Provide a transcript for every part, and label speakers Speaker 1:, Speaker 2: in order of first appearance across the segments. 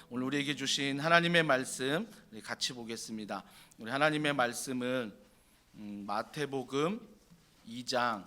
Speaker 1: 오늘 우리에게 주신 하나님의 말씀 같이 보겠습니다. 우리 하나님의 말씀은 마태복음 2장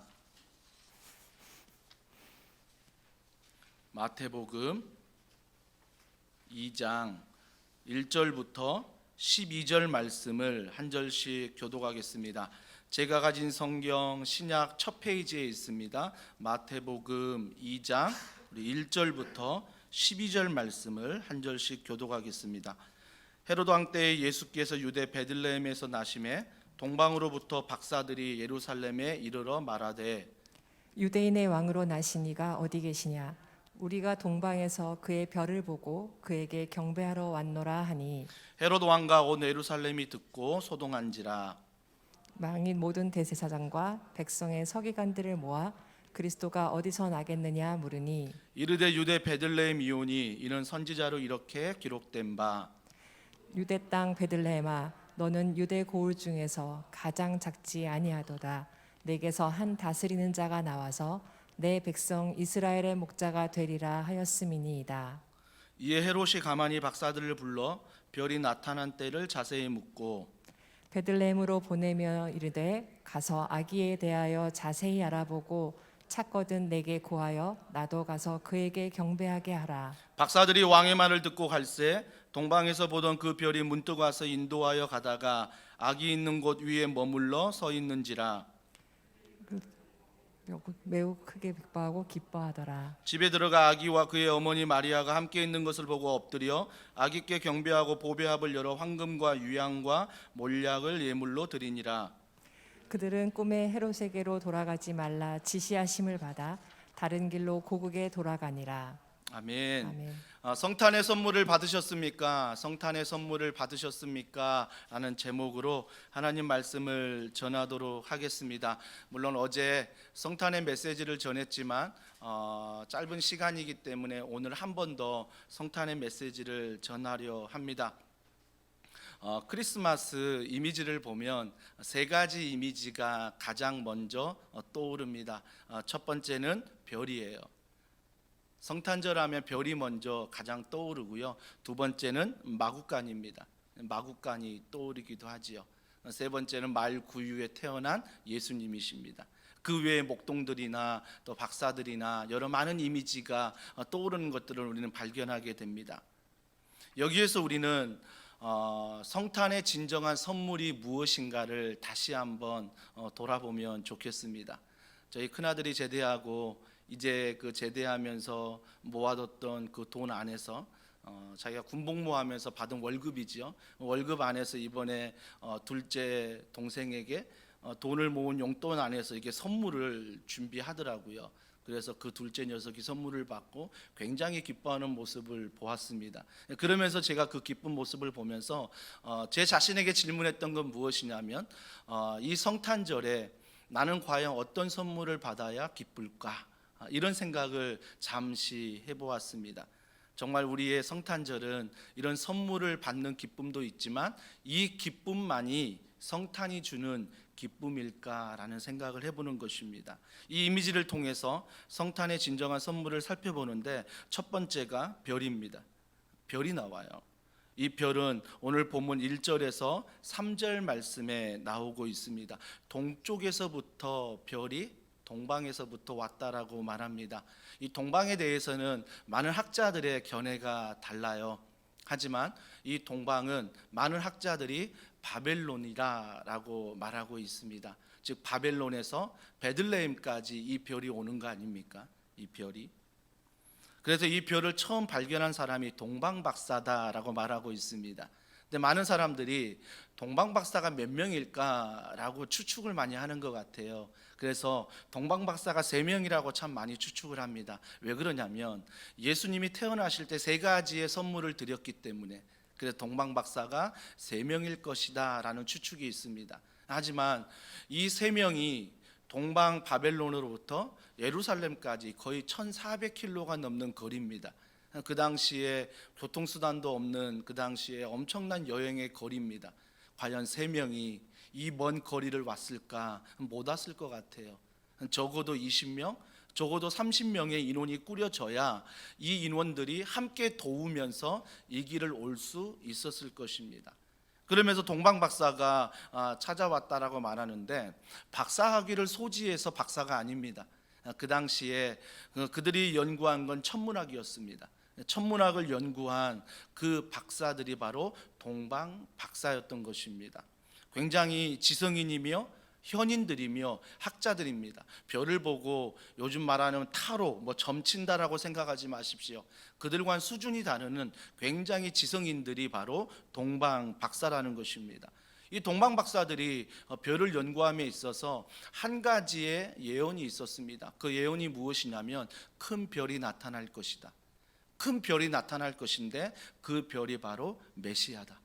Speaker 1: 1절부터 12절 말씀을 한 절씩 교독하겠습니다. 제가 가진 성경 신약 첫 페이지에 있습니다. 마태복음 2장 1절부터 12절 말씀을 한 절씩 교독하겠습니다. 헤로드 왕 때에 예수께서 유대 베들레헴에서 나심에 동방으로부터 박사들이 예루살렘에 이르러 말하되
Speaker 2: 유대인의 왕으로 나신 이가 어디 계시냐? 우리가 동방에서 그의 별을 보고 그에게 경배하러 왔노라 하니
Speaker 1: 헤로드 왕과 온 예루살렘이 듣고 소동한지라.
Speaker 2: 망인 모든 대제사장과 백성의 서기관들을 모아 그리스도가 어디서 나겠느냐 물으니
Speaker 1: 이르되 유대 베들레헴이오니 이는 선지자로 이렇게 기록된 바
Speaker 2: 유대 땅 베들레헴아 너는 유대 고을 중에서 가장 작지 아니하도다. 내게서 한 다스리는 자가 나와서 내 백성 이스라엘의 목자가 되리라 하였음이니이다.
Speaker 1: 이에 헤롯이 가만히 박사들을 불러 별이 나타난 때를 자세히 묻고
Speaker 2: 베들레헴으로 보내며 이르되 가서 아기에 대하여 자세히 알아보고 찾거든 내게 고하여 나도 가서 그에게 경배하게 하라.
Speaker 1: 박사들이 왕의 말을 듣고 갈새 동방에서 보던 그 별이 문득 와서 인도하여 가다가 아기 있는 곳 위에 머물러 서 있는지라.
Speaker 2: 매우 크게 기뻐하고 기뻐하더라.
Speaker 1: 집에 들어가 아기와 그의 어머니 마리아가 함께 있는 것을 보고 엎드려 아기께 경배하고 보배합을 열어 황금과 유향과 몰약을 예물로 드리니라.
Speaker 2: 그들은 꿈에 헤롯에게로 돌아가지 말라 지시하심을 받아 다른 길로 고국에 돌아가니라.
Speaker 1: 아멘.
Speaker 2: 아멘.
Speaker 1: 성탄의 선물을 받으셨습니까? 성탄의 선물을 받으셨습니까? 라는 제목으로 하나님 말씀을 전하도록 하겠습니다. 물론 어제 성탄의 메시지를 전했지만 짧은 시간이기 때문에 오늘 한 번 더 성탄의 메시지를 전하려 합니다. 크리스마스 이미지를 보면 세 가지 이미지가 가장 먼저 떠오릅니다. 첫 번째는 별이에요. 성탄절 하면 별이 먼저 가장 떠오르고요. 두 번째는 마구간입니다. 마구간이 떠오르기도 하지요. 세 번째는 말 구유에 태어난 예수님이십니다. 그 외에 목동들이나 또 박사들이나 여러 많은 이미지가 떠오르는 것들을 우리는 발견하게 됩니다. 여기에서 우리는 성탄의 진정한 선물이 무엇인가를 다시 한번 돌아보면 좋겠습니다. 저희 큰아들이 제대하고 이제 그 제대하면서 모아뒀던 그 돈 안에서 자기가 군복무하면서 받은 월급이죠. 월급 안에서 이번에 둘째 동생에게 돈을 모은 용돈 안에서 이게 선물을 준비하더라고요. 그래서 그 둘째 녀석이 선물을 받고 굉장히 기뻐하는 모습을 보았습니다. 그러면서 제가 그 기쁜 모습을 보면서 제 자신에게 질문했던 건 무엇이냐면 이 성탄절에 나는 과연 어떤 선물을 받아야 기쁠까? 이런 생각을 잠시 해보았습니다. 정말 우리의 성탄절은 이런 선물을 받는 기쁨도 있지만 이 기쁨만이 성탄이 주는 기쁨일까라는 생각을 해보는 것입니다. 이 이미지를 통해서 성탄의 진정한 선물을 살펴보는데 첫 번째가 별입니다. 별이 나와요. 이 별은 오늘 본문 1절에서 3절 말씀에 나오고 있습니다. 동쪽에서부터 별이 동방에서부터 왔다라고 말합니다. 이 동방에 대해서는 많은 학자들의 견해가 달라요. 하지만 이 동방은 많은 학자들이 바벨론이라고 말하고 있습니다. 즉 바벨론에서 베들레헴까지 이 별이 오는 거 아닙니까? 이 별이. 그래서 이 별을 처음 발견한 사람이 동방박사다라고 말하고 있습니다. 근데 많은 사람들이 동방박사가 몇 명일까라고 추측을 많이 하는 것 같아요. 그래서 동방박사가 3명이라고 참 많이 추측을 합니다. 왜 그러냐면 예수님이 태어나실 때 3가지의 선물을 드렸기 때문에 그래서 동방박사가 3명일 것이다 라는 추측이 있습니다. 하지만 이 3명이 동방 바벨론으로부터 예루살렘까지 거의 1400km가 넘는 거리입니다. 그 당시에 교통수단도 없는 그 당시에 엄청난 여행의 거리입니다. 과연 3명이 이 먼 거리를 왔을까? 못 왔을 것 같아요. 적어도 20명, 적어도 30명의 인원이 꾸려져야 이 인원들이 함께 도우면서 이 길을 올 수 있었을 것입니다. 그러면서 동방 박사가 찾아왔다라고 말하는데, 박사학위를 소지해서 박사가 아닙니다. 그 당시에 그들이 연구한 건 천문학이었습니다. 천문학을 연구한 그 박사들이 바로 동방 박사였던 것입니다. 굉장히 지성인이며 현인들이며 학자들입니다. 별을 보고 요즘 말하는 타로 점친다라고 생각하지 마십시오. 그들과는 수준이 다르는 굉장히 지성인들이 바로 동방 박사라는 것입니다. 이 동방 박사들이 별을 연구함에 있어서 한 가지의 예언이 있었습니다. 그 예언이 무엇이냐면 큰 별이 나타날 것이다. 큰 별이 나타날 것인데 그 별이 바로 메시아다.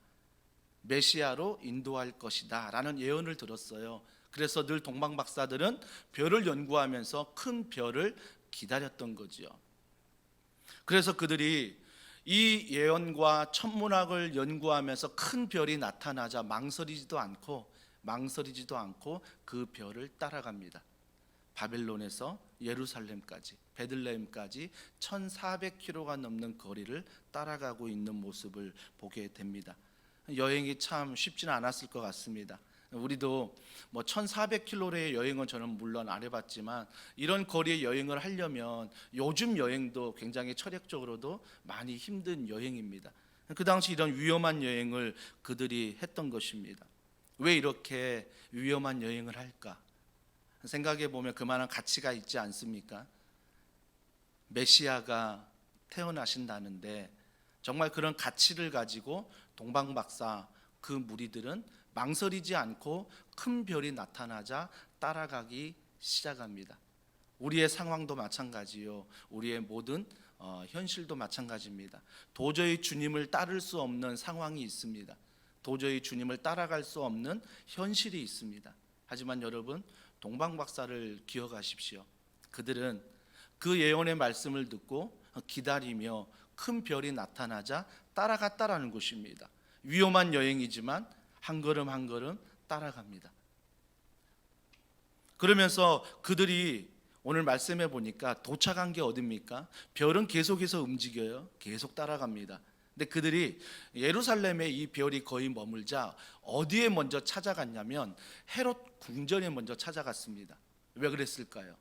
Speaker 1: 메시아로 인도할 것이다 라는 예언을 들었어요. 그래서 늘 동방 박사들은 별을 연구하면서 큰 별을 기다렸던 거죠. 그래서 그들이 이 예언과 천문학을 연구하면서 큰 별이 나타나자 망설이지도 않고 그 별을 따라갑니다. 바벨론에서 예루살렘까지, 베들레헴까지 1400km가 넘는 거리를 따라가고 있는 모습을 보게 됩니다. 여행이 참 쉽지는 않았을 것 같습니다. 우리도 1400km의 여행은 저는 물론 안 해봤지만 이런 거리의 여행을 하려면 요즘 여행도 굉장히 체력적으로도 많이 힘든 여행입니다. 그 당시 이런 위험한 여행을 그들이 했던 것입니다. 왜 이렇게 위험한 여행을 할까? 생각해 보면 그만한 가치가 있지 않습니까? 메시아가 태어나신다는데 정말 그런 가치를 가지고 동방 박사 그 무리들은 망설이지 않고 큰 별이 나타나자 따라가기 시작합니다. 우리의 상황도 마찬가지요. 우리의 모든 현실도 마찬가지입니다. 도저히 주님을 따를 수 없는 상황이 있습니다. 도저히 주님을 따라갈 수 없는 현실이 있습니다. 하지만 여러분, 동방 박사를 기억하십시오. 그들은 그 예언의 말씀을 듣고 기다리며 큰 별이 나타나자 따라갔다라는 것입니다. 위험한 여행이지만 한 걸음 한 걸음 따라갑니다. 그러면서 그들이 오늘 말씀해 보니까 도착한 게 어딥니까? 별은 계속해서 움직여요. 계속 따라갑니다. 근데 그들이 예루살렘에 이 별이 거의 머물자 어디에 먼저 찾아갔냐면 헤롯 궁전에 먼저 찾아갔습니다. 왜 그랬을까요?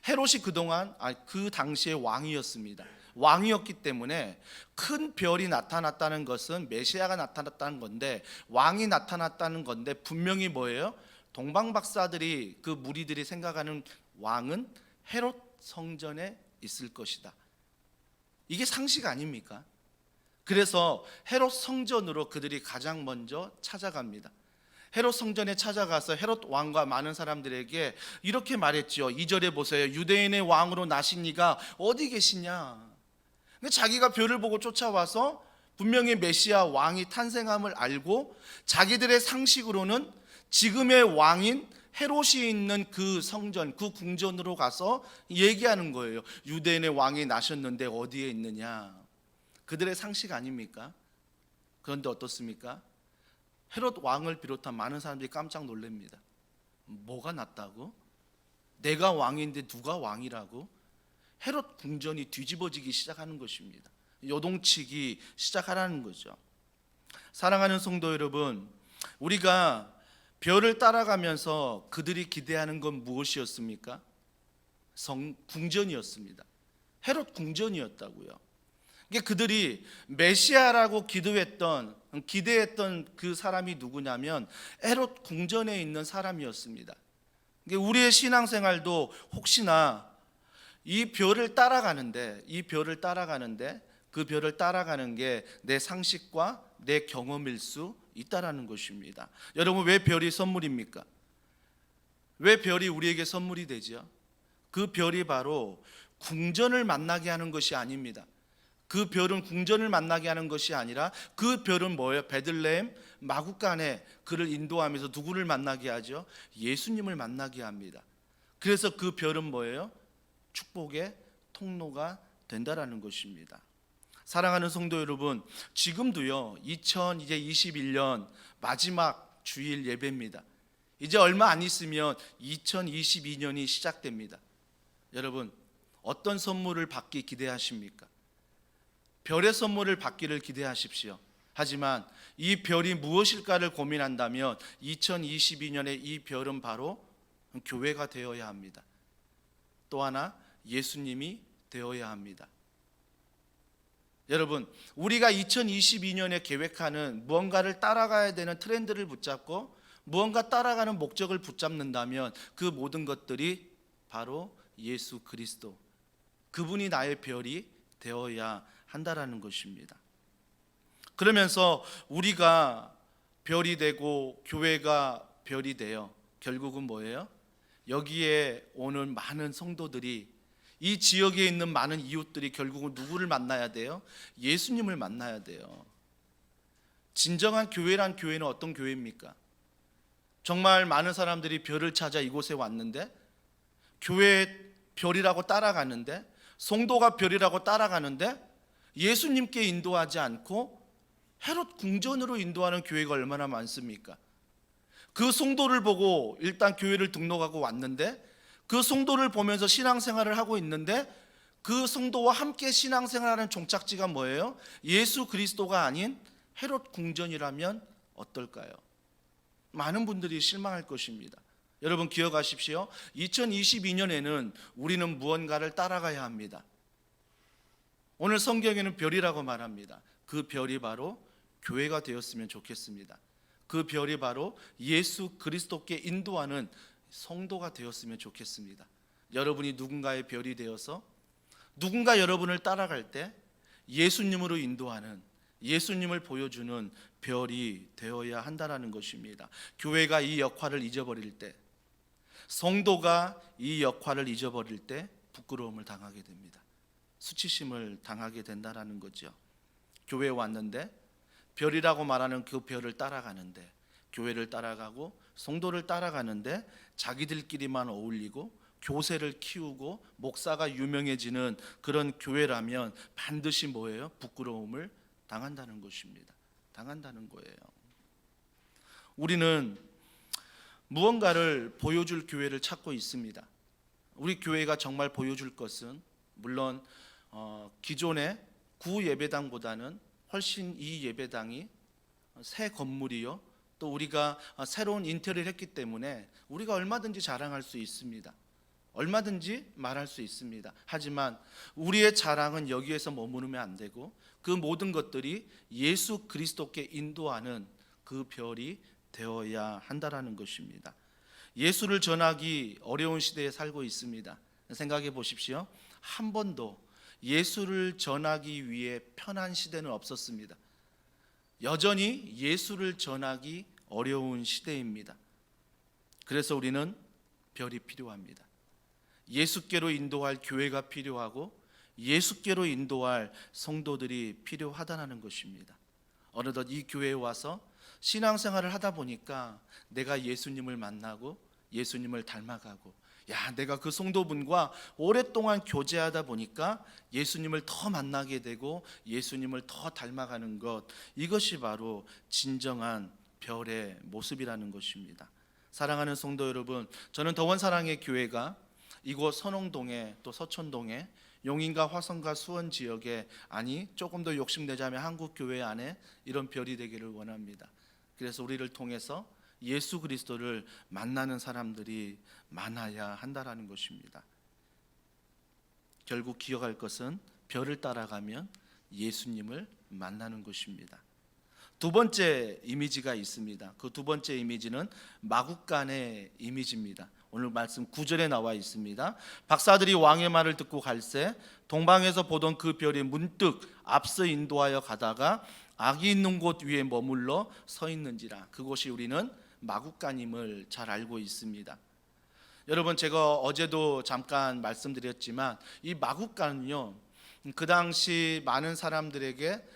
Speaker 1: 헤롯이 그동안 그 당시의 왕이었습니다. 왕이었기 때문에 큰 별이 나타났다는 것은 메시아가 나타났다는 건데, 왕이 나타났다는 건데 분명히 뭐예요? 동방 박사들이 그 무리들이 생각하는 왕은 헤롯 성전에 있을 것이다. 이게 상식 아닙니까? 그래서 헤롯 성전으로 그들이 가장 먼저 찾아갑니다. 헤롯 성전에 찾아가서 헤롯 왕과 많은 사람들에게 이렇게 말했죠. 2절에 보세요. 유대인의 왕으로 나신 이가 어디 계시냐? 자기가 별을 보고 쫓아와서 분명히 메시아 왕이 탄생함을 알고 자기들의 상식으로는 지금의 왕인 헤롯이 있는 그 성전, 그 궁전으로 가서 얘기하는 거예요. 유대인의 왕이 나셨는데 어디에 있느냐? 그들의 상식 아닙니까? 그런데 어떻습니까? 헤롯 왕을 비롯한 많은 사람들이 깜짝 놀랍니다. 뭐가 났다고? 내가 왕인데 누가 왕이라고? 헤롯 궁전이 뒤집어지기 시작하는 것입니다. 요동치기 시작하라는 거죠. 사랑하는 성도 여러분, 우리가 별을 따라가면서 그들이 기대하는 건 무엇이었습니까? 궁전이었습니다. 헤롯 궁전이었다고요. 이게 그들이 메시아라고 기대했던 그 사람이 누구냐면 헤롯 궁전에 있는 사람이었습니다. 우리의 신앙생활도 혹시나 이 별을 따라가는데 그 별을 따라가는 게 내 상식과 내 경험일 수 있다라는 것입니다. 여러분, 왜 별이 선물입니까? 왜 별이 우리에게 선물이 되죠? 그 별이 바로 궁전을 만나게 하는 것이 아닙니다. 그 별은 궁전을 만나게 하는 것이 아니라 그 별은 뭐예요? 베들레헴 마구간에 그를 인도하면서 누구를 만나게 하죠? 예수님을 만나게 합니다. 그래서 그 별은 뭐예요? 축복의 통로가 된다라는 것입니다. 사랑하는 성도 여러분, 지금도요 2021년 마지막 주일 예배입니다. 이제 얼마 안 있으면 2022년이 시작됩니다. 여러분, 어떤 선물을 받기 기대하십니까? 별의 선물을 받기를 기대하십시오. 하지만 이 별이 무엇일까를 고민한다면 2022년의 이 별은 바로 교회가 되어야 합니다. 또 하나, 예수님이 되어야 합니다. 여러분, 우리가 2022년에 계획하는 무언가를 따라가야 되는 트렌드를 붙잡고 무언가 따라가는 목적을 붙잡는다면 그 모든 것들이 바로 예수 그리스도, 그분이 나의 별이 되어야 한다라는 것입니다. 그러면서 우리가 별이 되고 교회가 별이 되어 결국은 뭐예요? 여기에 오는 많은 성도들이, 이 지역에 있는 많은 이웃들이 결국은 누구를 만나야 돼요? 예수님을 만나야 돼요. 진정한 교회란 교회는 어떤 교회입니까? 정말 많은 사람들이 별을 찾아 이곳에 왔는데, 교회 별이라고 따라가는데, 성도가 별이라고 따라가는데 예수님께 인도하지 않고 헤롯 궁전으로 인도하는 교회가 얼마나 많습니까? 그 성도를 보고 일단 교회를 등록하고 왔는데, 그 성도를 보면서 신앙생활을 하고 있는데, 그 성도와 함께 신앙생활하는 종착지가 뭐예요? 예수 그리스도가 아닌 헤롯 궁전이라면 어떨까요? 많은 분들이 실망할 것입니다. 여러분 기억하십시오. 2022년에는 우리는 무언가를 따라가야 합니다. 오늘 성경에는 별이라고 말합니다. 그 별이 바로 교회가 되었으면 좋겠습니다. 그 별이 바로 예수 그리스도께 인도하는 성도가 되었으면 좋겠습니다. 여러분이 누군가의 별이 되어서 누군가 여러분을 따라갈 때 예수님으로 인도하는, 예수님을 보여주는 별이 되어야 한다는 것입니다. 교회가 이 역할을 잊어버릴 때, 성도가 이 역할을 잊어버릴 때 부끄러움을 당하게 됩니다. 수치심을 당하게 된다는 거죠. 교회에 왔는데 별이라고 말하는 그 별을 따라가는데, 교회를 따라가고 성도를 따라가는데 자기들끼리만 어울리고 교세를 키우고 목사가 유명해지는 그런 교회라면 반드시 뭐예요? 부끄러움을 당한다는 것입니다. 당한다는 거예요. 우리는 무언가를 보여줄 교회를 찾고 있습니다. 우리 교회가 정말 보여줄 것은 물론 기존의 구 예배당보다는 훨씬 이 예배당이 새 건물이요, 또 우리가 새로운 인테리어를 했기 때문에 우리가 얼마든지 자랑할 수 있습니다. 얼마든지 말할 수 있습니다. 하지만 우리의 자랑은 여기에서 머무르면 안 되고, 그 모든 것들이 예수 그리스도께 인도하는 그 별이 되어야 한다라는 것입니다. 예수를 전하기 어려운 시대에 살고 있습니다. 생각해 보십시오. 한 번도 예수를 전하기 위해 편한 시대는 없었습니다. 여전히 예수를 전하기 어려운 시대입니다. 그래서 우리는 별이 필요합니다. 예수께로 인도할 교회가 필요하고 예수께로 인도할 성도들이 필요하다는 것입니다. 어느덧 이 교회에 와서 신앙생활을 하다 보니까 내가 예수님을 만나고 예수님을 닮아가고, 내가 그 성도분과 오랫동안 교제하다 보니까 예수님을 더 만나게 되고 예수님을 더 닮아가는 것, 이것이 바로 진정한 별의 모습이라는 것입니다. 사랑하는 성도 여러분, 저는 더원 사랑의 교회가 이곳 선홍동에, 또 서천동에, 용인과 화성과 수원 지역에, 아니 조금 더 욕심내자면 한국 교회 안에 이런 별이 되기를 원합니다. 그래서 우리를 통해서 예수 그리스도를 만나는 사람들이 많아야 한다라는 것입니다. 결국 기억할 것은 별을 따라가면 예수님을 만나는 것입니다. 두 번째 이미지가 있습니다. 그 두 번째 이미지는 마국간의 이미지입니다. 오늘 말씀 9절에 나와 있습니다. 박사들이 왕의 말을 듣고 갈새 동방에서 보던 그 별이 문득 앞서 인도하여 가다가 악이 있는 곳 위에 머물러 서 있는지라. 그곳이 우리는 마국간임을 잘 알고 있습니다. 여러분, 제가 어제도 잠깐 말씀드렸지만 이 마국간은요, 그 당시 많은 사람들에게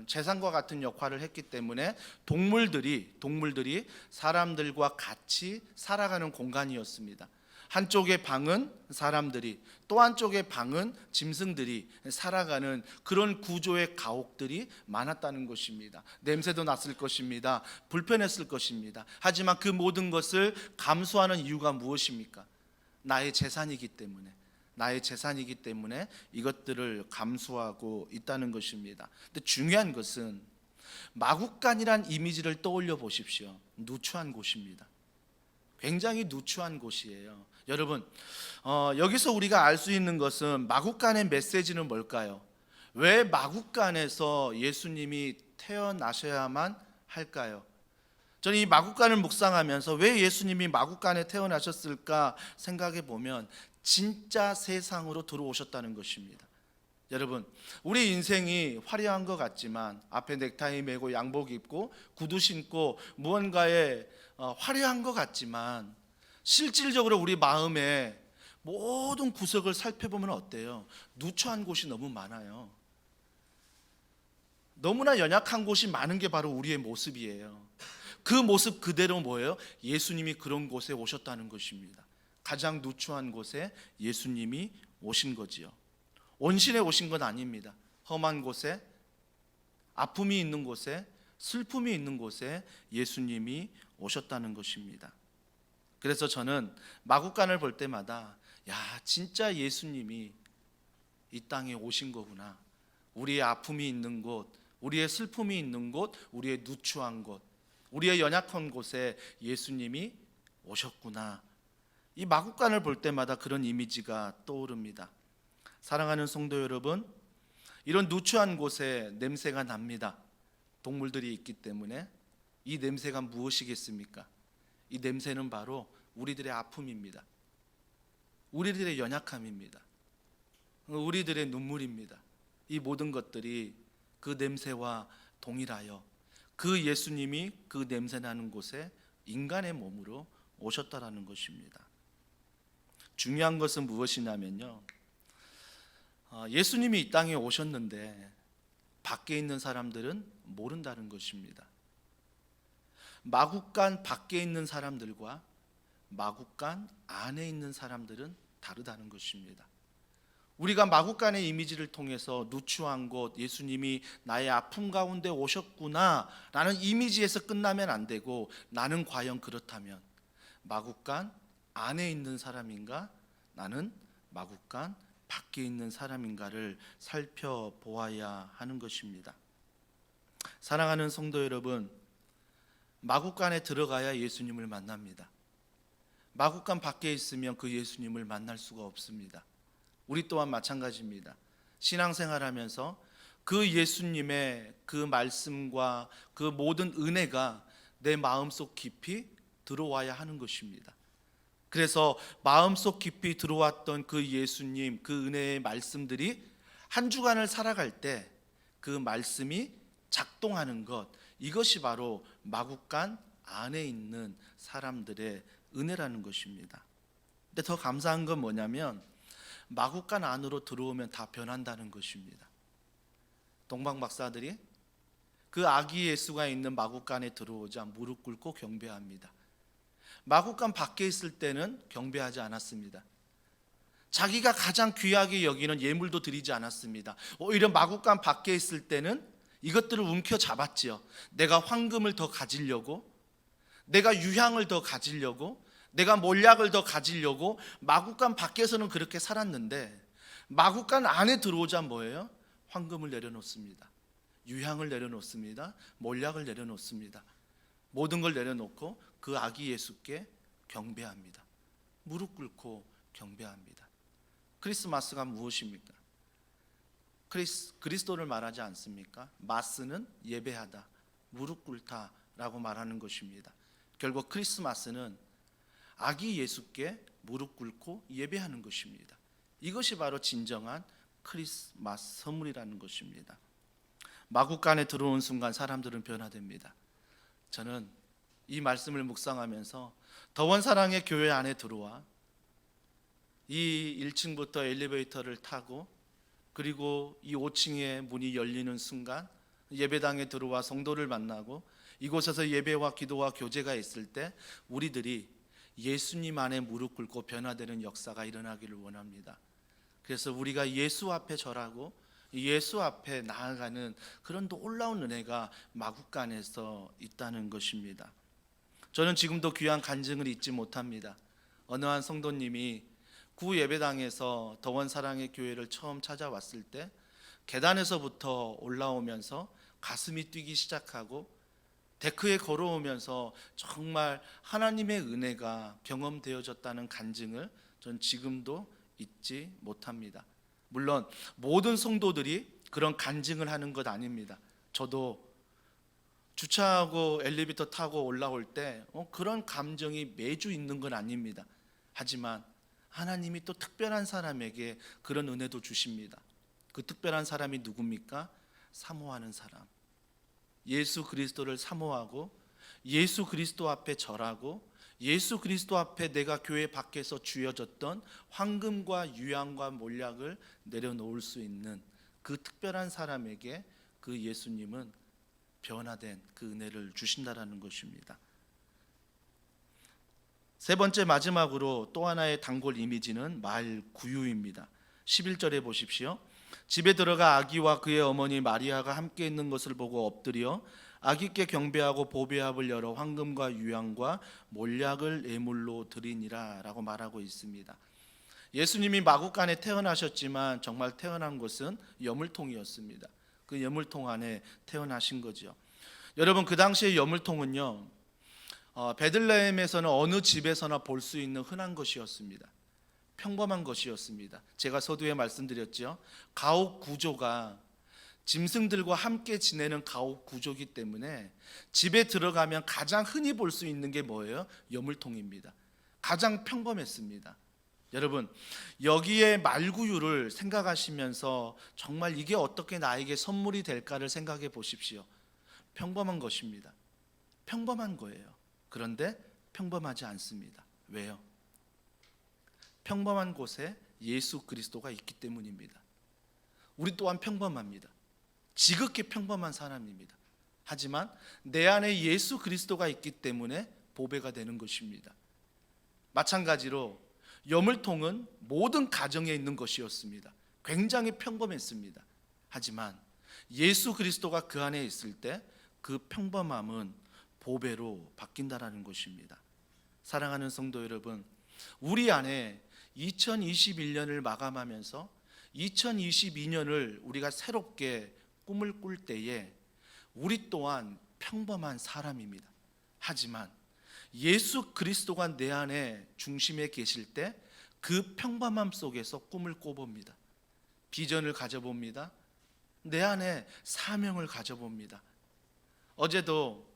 Speaker 1: 재산과 같은 역할을 했기 때문에 동물들이 사람들과 같이 살아가는 공간이었습니다. 한쪽의 방은 사람들이, 또 한쪽의 방은 짐승들이 살아가는 그런 구조의 가옥들이 많았다는 것입니다. 냄새도 났을 것입니다. 불편했을 것입니다. 하지만 그 모든 것을 감수하는 이유가 무엇입니까? 나의 재산이기 때문에 이것들을 감수하고 있다는 것입니다. 근데 중요한 것은 마국간이란 이미지를 떠올려 보십시오. 누추한 곳입니다. 굉장히 누추한 곳이에요. 여러분, 여기서 우리가 알 수 있는 것은 마국간의 메시지는 뭘까요? 왜 마국간에서 예수님이 태어나셔야만 할까요? 저는 이 마국간을 묵상하면서 왜 예수님이 마국간에 태어나셨을까 생각해 보면 진짜 세상으로 들어오셨다는 것입니다. 여러분, 우리 인생이 화려한 것 같지만 앞에 넥타이 매고 양복 입고 구두 신고 무언가에 화려한 것 같지만 실질적으로 우리 마음의 모든 구석을 살펴보면 어때요? 누추한 곳이 너무 많아요. 너무나 연약한 곳이 많은 게 바로 우리의 모습이에요. 그 모습 그대로 뭐예요? 예수님이 그런 곳에 오셨다는 것입니다. 가장 누추한 곳에 예수님이 오신 거지요. 온신에 오신 건 아닙니다. 험한 곳에, 아픔이 있는 곳에, 슬픔이 있는 곳에 예수님이 오셨다는 것입니다. 그래서 저는 마국간을 볼 때마다 진짜 예수님이 이 땅에 오신 거구나. 우리의 아픔이 있는 곳, 우리의 슬픔이 있는 곳, 우리의 누추한 곳, 우리의 연약한 곳에 예수님이 오셨구나. 이 마국간을 볼 때마다 그런 이미지가 떠오릅니다. 사랑하는 성도 여러분, 이런 누추한 곳에 냄새가 납니다. 동물들이 있기 때문에. 이 냄새가 무엇이겠습니까? 이 냄새는 바로 우리들의 아픔입니다. 우리들의 연약함입니다. 우리들의 눈물입니다. 이 모든 것들이 그 냄새와 동일하여 그 예수님이 그 냄새나는 곳에 인간의 몸으로 오셨다라는 것입니다. 중요한 것은 무엇이냐면요, 예수님이 이 땅에 오셨는데 밖에 있는 사람들은 모른다는 것입니다. 마국간 밖에 있는 사람들과 마국간 안에 있는 사람들은 다르다는 것입니다. 우리가 마국간의 이미지를 통해서 누추한 곳, 예수님이 나의 아픔 가운데 오셨구나 라는 이미지에서 끝나면 안 되고, 나는 과연 그렇다면 마국간 안에 있는 사람인가, 나는 마국간 밖에 있는 사람인가를 살펴보아야 하는 것입니다. 사랑하는 성도 여러분, 마국간에 들어가야 예수님을 만납니다. 마국간 밖에 있으면 그 예수님을 만날 수가 없습니다. 우리 또한 마찬가지입니다. 신앙생활하면서 그 예수님의 그 말씀과 그 모든 은혜가 내 마음속 깊이 들어와야 하는 것입니다. 그래서 마음속 깊이 들어왔던 그 예수님, 그 은혜의 말씀들이 한 주간을 살아갈 때 그 말씀이 작동하는 것, 이것이 바로 마국간 안에 있는 사람들의 은혜라는 것입니다. 근데 더 감사한 건 뭐냐면 마국간 안으로 들어오면 다 변한다는 것입니다. 동방 박사들이 그 아기 예수가 있는 마국간에 들어오자 무릎 꿇고 경배합니다. 마국간 밖에 있을 때는 경배하지 않았습니다. 자기가 가장 귀하게 여기는 예물도 드리지 않았습니다. 오히려 마국간 밖에 있을 때는 이것들을 움켜잡았지요. 내가 황금을 더 가지려고, 내가 유향을 더 가지려고, 내가 몰약을 더 가지려고 마국간 밖에서는 그렇게 살았는데, 마국간 안에 들어오자 뭐예요? 황금을 내려놓습니다. 유향을 내려놓습니다. 몰약을 내려놓습니다. 모든 걸 내려놓고 그 아기 예수께 경배합니다. 무릎 꿇고 경배합니다. 크리스마스가 무엇입니까? 그리스도를 말하지 않습니까? 마스는 예배하다, 무릎 꿇다라고 말하는 것입니다. 결국 크리스마스는 아기 예수께 무릎 꿇고 예배하는 것입니다. 이것이 바로 진정한 크리스마스 선물이라는 것입니다. 마국간에 들어온 순간 사람들은 변화됩니다. 저는 이 말씀을 묵상하면서 더원 사랑의 교회 안에 들어와 이 1층부터 엘리베이터를 타고 그리고 이 5층의 문이 열리는 순간 예배당에 들어와 성도를 만나고 이곳에서 예배와 기도와 교제가 있을 때 우리들이 예수님 안에 무릎 꿇고 변화되는 역사가 일어나기를 원합니다. 그래서 우리가 예수 앞에 절하고 예수 앞에 나아가는 그런 놀라운 은혜가 마국간에서 있다는 것입니다. 저는 지금도 귀한 간증을 잊지 못합니다. 어느 한 성도님이 구 예배당에서 더원 사랑의 교회를 처음 찾아왔을 때 계단에서부터 올라오면서 가슴이 뛰기 시작하고 데크에 걸어오면서 정말 하나님의 은혜가 경험되어졌다는 간증을 전 지금도 잊지 못합니다. 물론 모든 성도들이 그런 간증을 하는 것 아닙니다. 저도 주차하고 엘리베이터 타고 올라올 때 그런 감정이 매주 있는 건 아닙니다. 하지만 하나님이 또 특별한 사람에게 그런 은혜도 주십니다. 그 특별한 사람이 누굽니까? 사모하는 사람. 예수 그리스도를 사모하고 예수 그리스도 앞에 절하고 예수 그리스도 앞에 내가 교회 밖에서 쥐어졌던 황금과 유향과 몰약을 내려놓을 수 있는 그 특별한 사람에게 그 예수님은 변화된 그 은혜를 주신다라는 것입니다. 세 번째 마지막으로 또 하나의 단골 이미지는 말 구유입니다. 11절에 보십시오. 집에 들어가 아기와 그의 어머니 마리아가 함께 있는 것을 보고 엎드려 아기께 경배하고 보배합을 열어 황금과 유향과 몰약을 예물로 드리니라 라고 말하고 있습니다. 예수님이 마구간에 태어나셨지만 정말 태어난 곳은 여물통이었습니다. 그 여물통 안에 태어나신 거죠. 여러분, 그 당시의 여물통은요, 베들레헴에서는 어느 집에서나 볼 수 있는 흔한 것이었습니다. 평범한 것이었습니다. 제가 서두에 말씀드렸죠. 가옥 구조가 짐승들과 함께 지내는 가옥 구조이기 때문에 집에 들어가면 가장 흔히 볼 수 있는 게 뭐예요? 여물통입니다. 가장 평범했습니다. 여러분, 여기에 말구유를 생각하시면서 정말 이게 어떻게 나에게 선물이 될까를 생각해 보십시오. 평범한 것입니다. 평범한 거예요. 그런데 평범하지 않습니다. 왜요? 평범한 곳에 예수 그리스도가 있기 때문입니다. 우리 또한 평범합니다. 지극히 평범한 사람입니다. 하지만 내 안에 예수 그리스도가 있기 때문에 보배가 되는 것입니다. 마찬가지로 여물통은 모든 가정에 있는 것이었습니다. 굉장히 평범했습니다. 하지만 예수 그리스도가 그 안에 있을 때 그 평범함은 보배로 바뀐다라는 것입니다. 사랑하는 성도 여러분, 우리 안에 2021년을 마감하면서 2022년을 우리가 새롭게 꿈을 꿀 때에 우리 또한 평범한 사람입니다. 하지만 예수 그리스도가 내 안에 중심에 계실 때 그 평범함 속에서 꿈을 꿔봅니다. 비전을 가져봅니다. 내 안에 사명을 가져봅니다. 어제도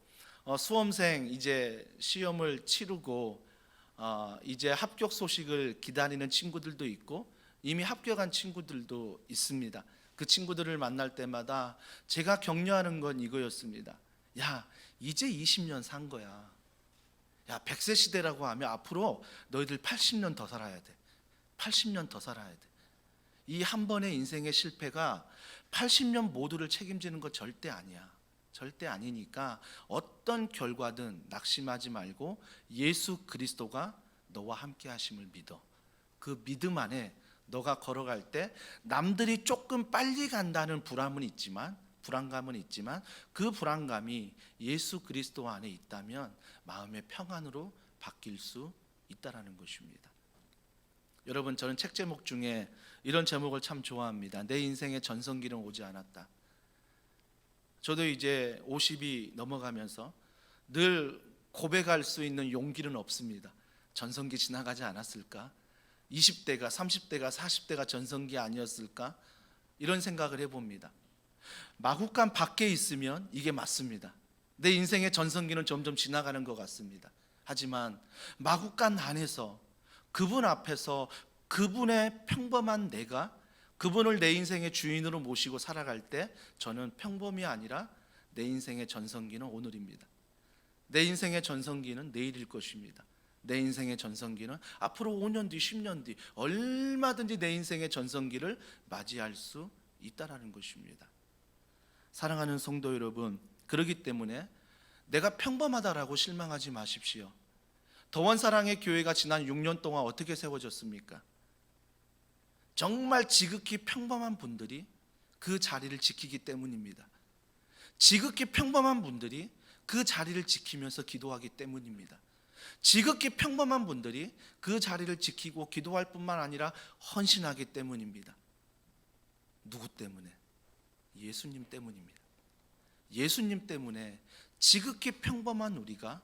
Speaker 1: 수험생 이제 시험을 치르고 이제 합격 소식을 기다리는 친구들도 있고 이미 합격한 친구들도 있습니다. 그 친구들을 만날 때마다 제가 격려하는 건 이거였습니다. 야, 이제 20년 산 거야. 야, 100세 시대라고 하면 앞으로 너희들 80년 더 살아야 돼. 80년 더 살아야 돼. 이 한 번의 인생의 실패가 80년 모두를 책임지는 거 절대 아니야. 절대 아니니까 어떤 결과든 낙심하지 말고 예수 그리스도가 너와 함께 하심을 믿어. 그 믿음 안에 너가 걸어갈 때 남들이 조금 빨리 간다는 불안감은 있지만 그 불안감이 예수 그리스도 안에 있다면 마음의 평안으로 바뀔 수 있다라는 것입니다. 여러분, 저는 책 제목 중에 이런 제목을 참 좋아합니다. 내 인생에 전성기는 오지 않았다. 저도 이제 50이 넘어가면서 늘 고백할 수 있는 용기는 없습니다. 전성기 지나가지 않았을까? 20대가 30대가 40대가 전성기 아니었을까? 이런 생각을 해봅니다. 마구간 밖에 있으면 이게 맞습니다. 내 인생의 전성기는 점점 지나가는 것 같습니다. 하지만 마구간 안에서 그분 앞에서 그분의 평범한 내가 그분을 내 인생의 주인으로 모시고 살아갈 때 저는 평범이 아니라 내 인생의 전성기는 오늘입니다. 내 인생의 전성기는 내일일 것입니다. 내 인생의 전성기는 앞으로 5년 뒤, 10년 뒤 얼마든지 내 인생의 전성기를 맞이할 수 있다라는 것입니다. 사랑하는 성도 여러분, 그렇기 때문에 내가 평범하다라고 실망하지 마십시오. 더원 사랑의 교회가 지난 6년 동안 어떻게 세워졌습니까? 정말 지극히 평범한 분들이 그 자리를 지키기 때문입니다. 지극히 평범한 분들이 그 자리를 지키면서 기도하기 때문입니다. 지극히 평범한 분들이 그 자리를 지키고 기도할 뿐만 아니라 헌신하기 때문입니다. 누구 때문에? 예수님 때문입니다. 예수님 때문에 지극히 평범한 우리가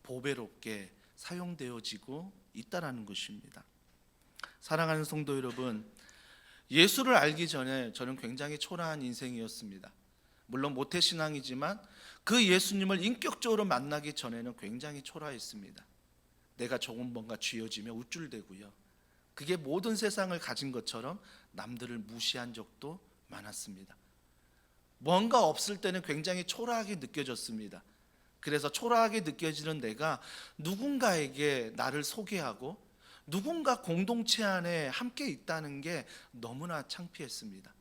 Speaker 1: 보배롭게 사용되어지고 있다라는 것입니다. 사랑하는 성도 여러분, 예수를 알기 전에 저는 굉장히 초라한 인생이었습니다. 물론 모태신앙이지만 그 예수님을 인격적으로 만나기 전에는 굉장히 초라했습니다. 내가 조금 뭔가 쥐어지며 우쭐대고요, 그게 모든 세상을 가진 것처럼 남들을 무시한 적도 많았습니다. 뭔가 없을 때는 굉장히 초라하게 느껴졌습니다. 그래서 초라하게 느껴지는 내가 누군가에게 나를 소개하고 누군가 공동체 안에 함께 있다는 게 너무나 창피했습니다.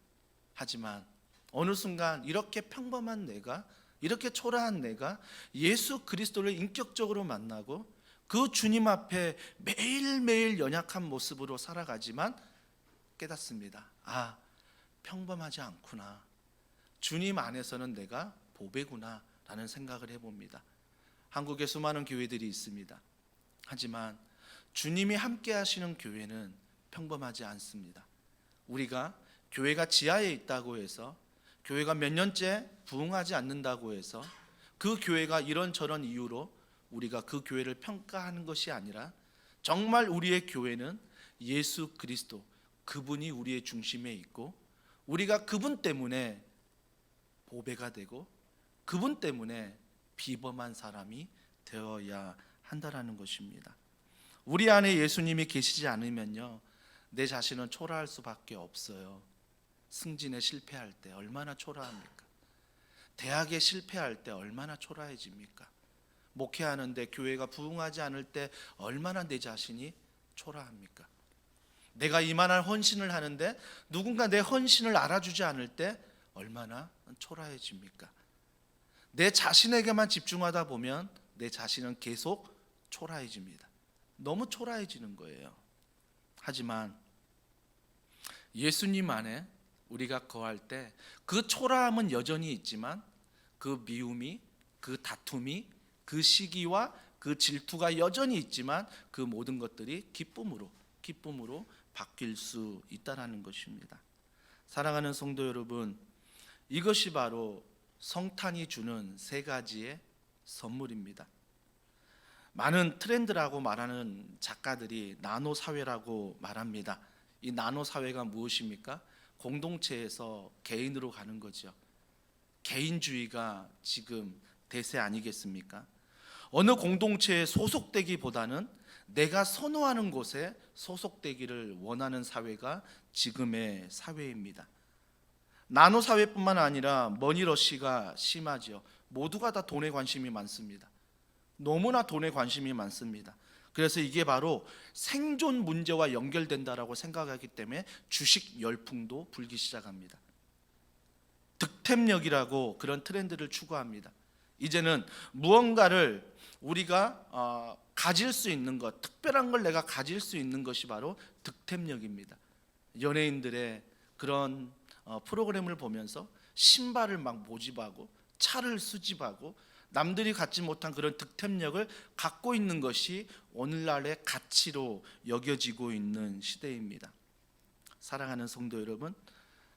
Speaker 1: 하지만 어느 순간 이렇게 평범한 내가, 이렇게 초라한 내가 예수 그리스도를 인격적으로 만나고 그 주님 앞에 매일매일 연약한 모습으로 살아가지만 깨닫습니다. 아, 평범하지 않구나. 주님 안에서는 내가 보배구나 라는 생각을 해봅니다. 한국에 수많은 교회들이 있습니다. 하지만 주님이 함께 하시는 교회는 평범하지 않습니다. 우리가 교회가 지하에 있다고 해서, 교회가 몇 년째 부흥하지 않는다고 해서 그 교회가 이런저런 이유로 우리가 그 교회를 평가하는 것이 아니라, 정말 우리의 교회는 예수 그리스도, 그분이 우리의 중심에 있고 우리가 그분 때문에 보배가 되고 그분 때문에 비범한 사람이 되어야 한다라는 것입니다. 우리 안에 예수님이 계시지 않으면요, 내 자신은 초라할 수밖에 없어요. 승진에 실패할 때 얼마나 초라합니까? 대학에 실패할 때 얼마나 초라해집니까? 목회하는데 교회가 부흥하지 않을 때 얼마나 내 자신이 초라합니까? 내가 이만한 헌신을 하는데 누군가 내 헌신을 알아주지 않을 때 얼마나 초라해집니까? 내 자신에게만 집중하다 보면 내 자신은 계속 초라해집니다. 너무 초라해지는 거예요. 하지만 예수님 안에 우리가 거할 때 그 초라함은 여전히 있지만 그 미움이, 그 다툼이, 그 시기와 그 질투가 여전히 있지만 그 모든 것들이 기쁨으로 바뀔 수 있다는 것입니다. 사랑하는 성도 여러분, 이것이 바로 성탄이 주는 세 가지의 선물입니다. 많은 트렌드라고 말하는 작가들이 나노 사회라고 말합니다. 이 나노 사회가 무엇입니까? 공동체에서 개인으로 가는 거죠. 개인주의가 지금 대세 아니겠습니까? 어느 공동체에 소속되기보다는 내가 선호하는 곳에 소속되기를 원하는 사회가 지금의 사회입니다. 나노 사회뿐만 아니라 머니러시가 심하죠. 모두가 다 돈에 관심이 많습니다. 너무나 돈에 관심이 많습니다. 그래서 이게 바로 생존 문제와 연결된다라고 생각하기 때문에 주식 열풍도 불기 시작합니다. 득템력이라고 그런 트렌드를 추구합니다. 이제는 무언가를 우리가 가질 수 있는 것, 특별한 걸 내가 가질 수 있는 것이 바로 득템력입니다. 연예인들의 그런 프로그램을 보면서 신발을 막 모집하고 차를 수집하고 남들이 갖지 못한 그런 득템력을 갖고 있는 것이 오늘날의 가치로 여겨지고 있는 시대입니다. 사랑하는 성도 여러분,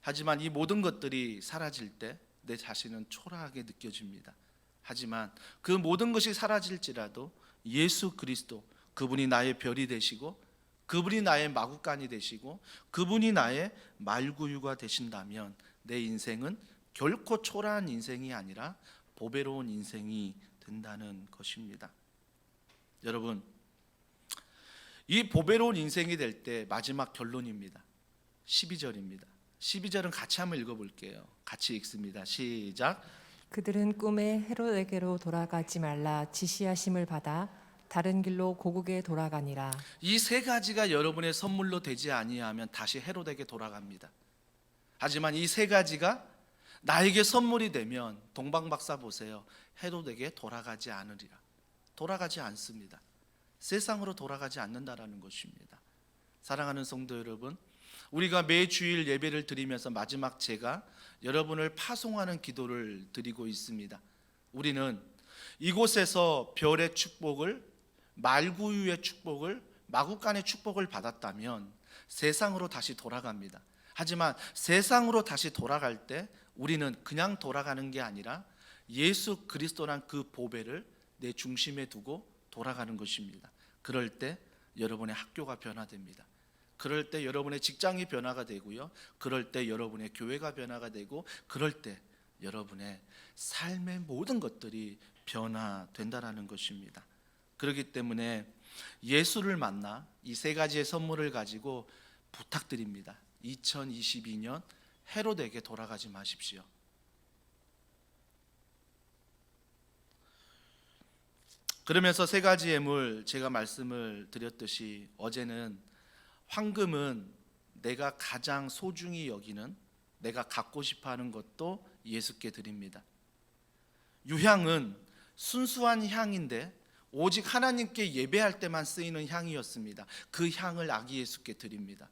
Speaker 1: 하지만 이 모든 것들이 사라질 때 내 자신은 초라하게 느껴집니다. 하지만 그 모든 것이 사라질지라도 예수 그리스도, 그분이 나의 별이 되시고 그분이 나의 마구간이 되시고 그분이 나의 말구유가 되신다면 내 인생은 결코 초라한 인생이 아니라 보배로운 인생이 된다는 것입니다. 여러분, 이 보배로운 인생이 될 때 마지막 결론입니다. 12절입니다. 12절은 같이 한번 읽어볼게요. 같이 읽습니다. 시작.
Speaker 2: 그들은 꿈에 헤롯에게로 돌아가지 말라 지시하심을 받아 다른 길로 고국에 돌아가니라.
Speaker 1: 이 세 가지가 여러분의 선물로 되지 아니하면 다시 헤롯에게 돌아갑니다. 하지만 이 세 가지가 나에게 선물이 되면 동방박사 보세요. 헤롯에게 돌아가지 않으리라. 돌아가지 않습니다. 세상으로 돌아가지 않는다라는 것입니다. 사랑하는 성도 여러분, 우리가 매주일 예배를 드리면서 마지막 제가 여러분을 파송하는 기도를 드리고 있습니다. 우리는 이곳에서 별의 축복을 말구유의 축복을, 마구간의 축복을 받았다면 세상으로 다시 돌아갑니다. 하지만 세상으로 다시 돌아갈 때 우리는 그냥 돌아가는 게 아니라 예수 그리스도란 그 보배를 내 중심에 두고 돌아가는 것입니다. 그럴 때 여러분의 학교가 변화됩니다. 그럴 때 여러분의 직장이 변화가 되고요. 그럴 때 여러분의 교회가 변화가 되고, 그럴 때 여러분의 삶의 모든 것들이 변화된다라는 것입니다. 그렇기 때문에 예수를 만나 이 세 가지의 선물을 가지고 부탁드립니다. 2022년 헤롯에게 돌아가지 마십시오. 그러면서 세 가지 예물, 제가 말씀을 드렸듯이 어제는 황금은 내가 가장 소중히 여기는, 내가 갖고 싶어하는 것도 예수께 드립니다. 유향은 순수한 향인데 오직 하나님께 예배할 때만 쓰이는 향이었습니다. 그 향을 아기 예수께 드립니다.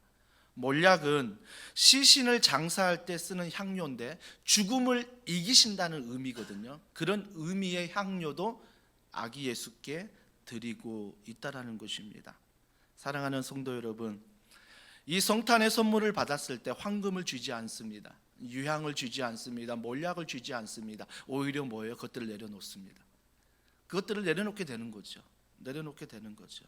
Speaker 1: 몰약은 시신을 장사할 때 쓰는 향료인데 죽음을 이기신다는 의미거든요. 그런 의미의 향료도 아기 예수께 드리고 있다라는 것입니다. 사랑하는 성도 여러분, 이 성탄의 선물을 받았을 때 황금을 주지 않습니다. 유향을 주지 않습니다. 몰약을 주지 않습니다. 오히려 뭐예요? 그것들을 내려놓습니다. 그것들을 내려놓게 되는 거죠. 내려놓게 되는 거죠.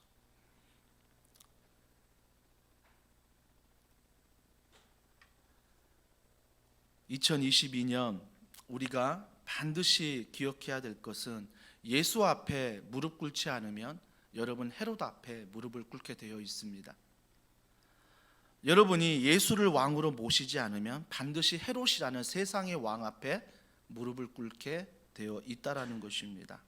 Speaker 1: (2022년) 우리가 반드시 기억해야 될 것은, 예수 앞에 무릎 꿇지 않으면 여러분 헤롯 앞에 무릎을 꿇게 되어 있습니다. 여러분이 예수를 왕으로 모시지 않으면 반드시 헤롯이라는 세상의 왕 앞에 무릎을 꿇게 되어 있다라는 것입니다.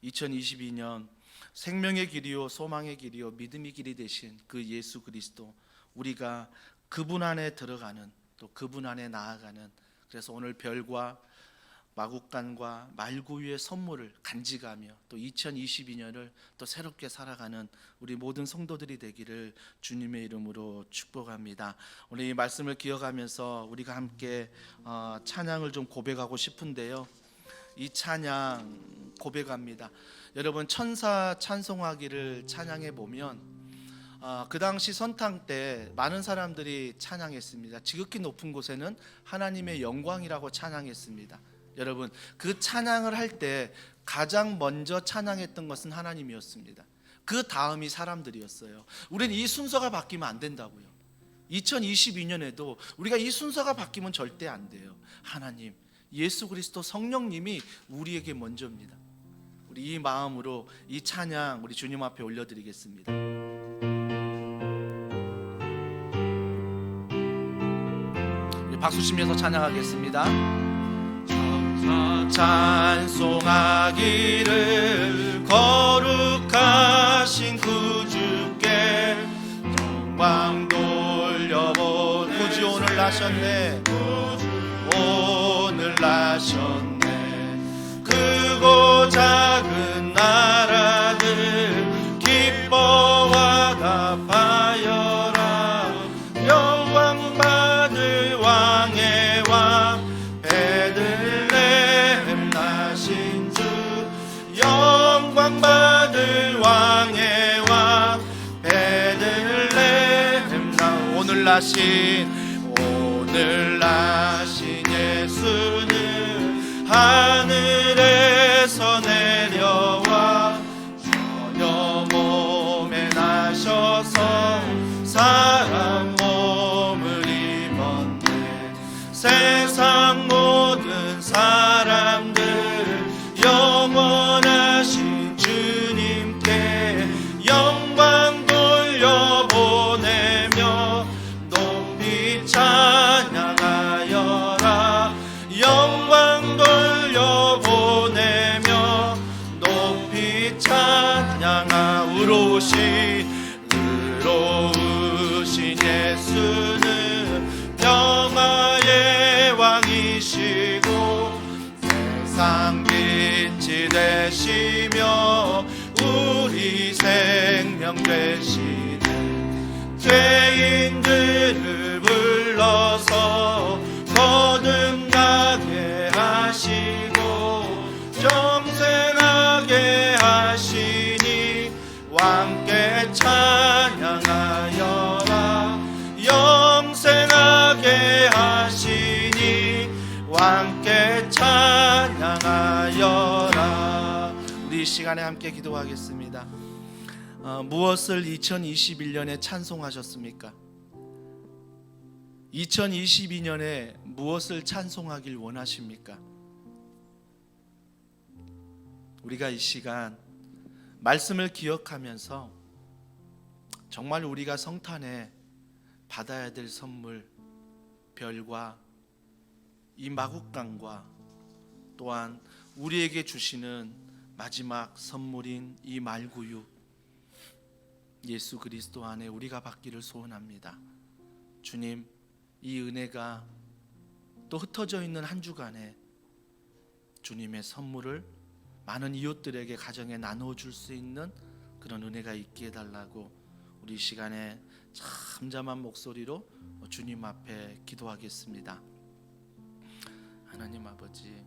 Speaker 1: 2022년 생명의 길이요 소망의 길이요 믿음의 길이 되신 그 예수 그리스도, 우리가 그분 안에 들어가는, 또 그분 안에 나아가는, 그래서 오늘 별과 마국간과 말구유의 선물을 간직하며 또 2022년을 또 새롭게 살아가는 우리 모든 성도들이 되기를 주님의 이름으로 축복합니다. 오늘 이 말씀을 기억하면서 우리가 함께 찬양을 좀 고백하고 싶은데요, 이 찬양 고백합니다. 여러분, 천사 찬송하기를 찬양해 보면 그 당시 선탕 때 많은 사람들이 찬양했습니다. 지극히 높은 곳에는 하나님의 영광이라고 찬양했습니다. 여러분, 그 찬양을 할 때 가장 먼저 찬양했던 것은 하나님이었습니다. 그 다음이 사람들이었어요. 우리는 이 순서가 바뀌면 안 된다고요. 2022년에도 우리가 이 순서가 바뀌면 절대 안 돼요. 하나님, 예수 그리스도, 성령님이 우리에게 먼저입니다. 우리 이 마음으로 이 찬양 우리 주님 앞에 올려드리겠습니다. 우리 박수 치면서 찬양하겠습니다. 찬송하기를 거룩하신 구주께 영광 돌려본 구주 오늘 나셨네. 오늘 나셨네. 크고 작은 나라들 기뻐와 답하여라. 영광 받을 왕의 왕 베들레헴 나신 주. 영광 받을 왕의 왕 베들레헴 오늘 나신 예수는 하늘에서 내려와 전혀 몸에 나셔서 사람 몸을 입었네. 세상 모든 사람들 영원하신 주님께 영광 돌려보내며 높이 찬양하여라. 영광 돌려보내며 높이 찬양하. 의로우신 예수는 평화의 왕이시고 세상 빛이 되시며 우리 생명 되시네. 죄인들을 불러서 거듭나게 하시고 영생하게 하시니 우리 이 시간에 함께 기도하겠습니다. 무엇을 2021년에 찬송하셨습니까? 2022년에 무엇을 찬송하길 원하십니까? 우리가 이 시간 말씀을 기억하면서 정말 우리가 성탄에 받아야 될 선물, 별과 이 마국간과 또한 우리에게 주시는 마지막 선물인 이 말구유 예수 그리스도 안에 우리가 받기를 소원합니다. 주님, 이 은혜가 또 흩어져 있는 한 주간에 주님의 선물을 많은 이웃들에게 가정에 나누어 줄 수 있는 그런 은혜가 있게 해달라고 우리 이 시간에 잠잠한 목소리로 주님 앞에 기도하겠습니다. 하나님 아버지,